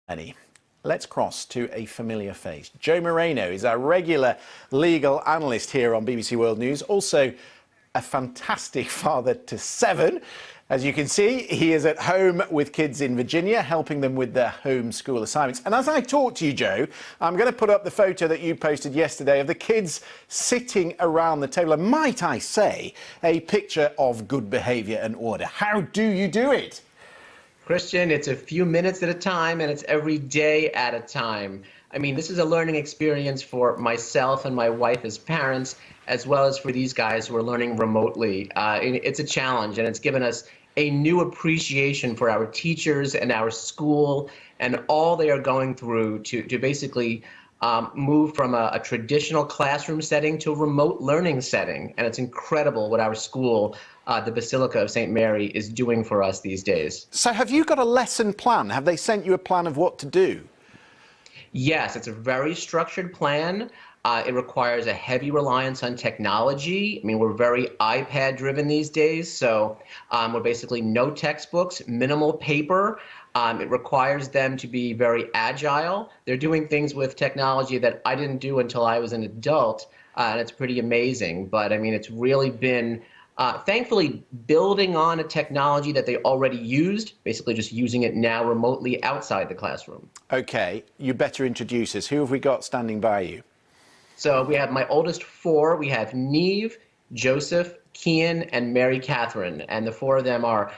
Annie. Let's cross to a familiar face. Joe Moreno is our regular legal analyst here on BBC World News, also a fantastic father to 7. As you can see, he is at home with kids in Virginia, helping them with their homeschool assignments. And as I talk to you, Joe, I'm going to put up the photo that you posted yesterday of the kids sitting around the table. And might I say, a picture of good behaviour and order. How do you do it? Christian, it's a few minutes at a time, and it's every day at a time. I mean, this is a learning experience for myself and my wife as parents, as well as for these guys who are learning remotely. It's a challenge, and it's given us a new appreciation for our teachers and our school and all they are going through to basically move from a traditional classroom setting to a remote learning setting. And it's incredible what our school, the Basilica of St. Mary, is doing for us these days. So have you got a lesson plan? Have they sent you a plan of what to do? Yes, it's a very structured plan. It requires a heavy reliance on technology. I mean, we're very iPad-driven these days, so we're basically no textbooks, minimal paper. It requires them to be very agile. They're doing things with technology that I didn't do until I was an adult, and it's pretty amazing. But, I mean, it's really been, thankfully, building on a technology that they already used, basically just using it now remotely outside the classroom. OK, you better introduce us. Who have we got standing by you? So we have my oldest 4. We have Neve, Joseph, Kian, and Mary Catherine. And the 4 of them are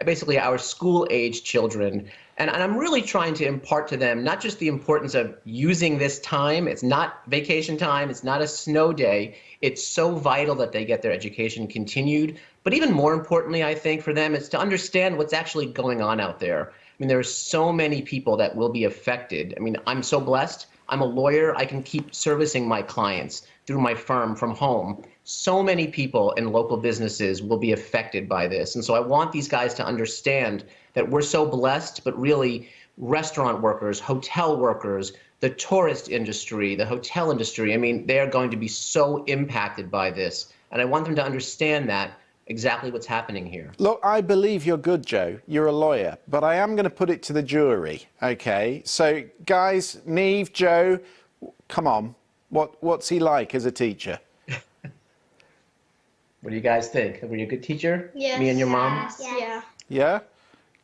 basically our school-age children. And I'm really trying to impart to them not just the importance of using this time. It's not vacation time. It's not a snow day. It's so vital that they get their education continued. But even more importantly, I think, for them, is to understand what's actually going on out there. I mean, there are so many people that will be affected. I mean, I'm so blessed. I'm a lawyer. I can keep servicing my clients through my firm from home. So many people in local businesses will be affected by this. And so I want these guys to understand that we're so blessed, but really restaurant workers, hotel workers, the tourist industry, the hotel industry, I mean, they're going to be so impacted by this. And I want them to understand that exactly what's happening here. Look, I believe you're good, Joe. You're a lawyer, but I am going to put it to the jury, OK? So, guys, Neve, Joe, come on. What's he like as a teacher? What do you guys think? Were you a good teacher? Yes. Me and your mom? Yes. Yeah. Yeah?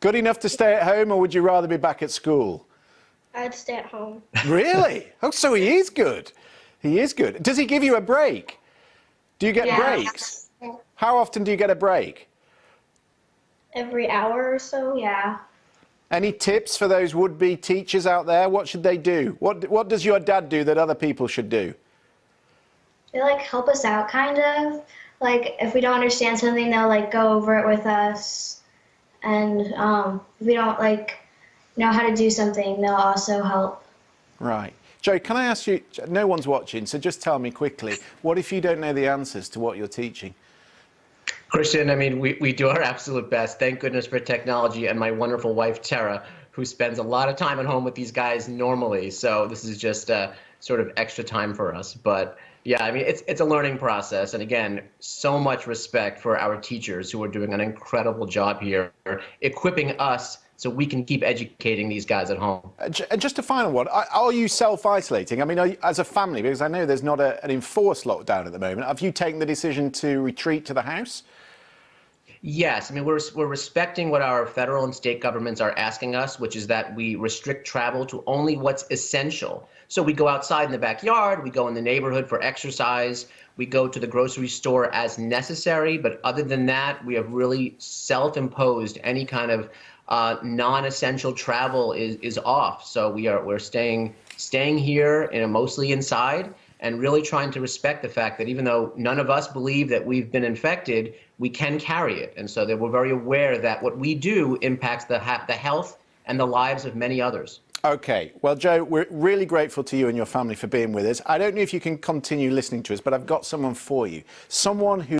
Good enough to stay at home, or would you rather be back at school? I'd stay at home. Really? Oh, so he is good. He is good. Does he give you a break? Do you get breaks? How often do you get a break? Every hour or so, yeah. Any tips for those would-be teachers out there? What should they do? What does your dad do that other people should do? They help us out, kind of. If we don't understand something, they'll go over it with us. And if we don't know how to do something, they'll also help. Right. Joe, can I ask you, no one's watching, so just tell me quickly, what if you don't know the answers to what you're teaching? Christian, I mean, we do our absolute best. Thank goodness for technology and my wonderful wife, Tara, who spends a lot of time at home with these guys normally. So this is just sort of extra time for us. But yeah, I mean, it's a learning process. And again, so much respect for our teachers who are doing an incredible job here, equipping us so we can keep educating these guys at home. And just a final one, are you self-isolating? I mean, as a family, because I know there's not an enforced lockdown at the moment, have you taken the decision to retreat to the house? Yes, I mean, we're respecting what our federal and state governments are asking us, which is that we restrict travel to only what's essential. So we go outside in the backyard, we go in the neighborhood for exercise, we go to the grocery store as necessary, but other than that, we have really self-imposed any kind of non-essential travel is off. So we're staying here and mostly inside, and really trying to respect the fact that even though none of us believe that we've been infected, we can carry it. And so that we're very aware that what we do impacts the health and the lives of many others. OK. Well, Joe, we're really grateful to you and your family for being with us. I don't know if you can continue listening to us, but I've got someone for you. Someone who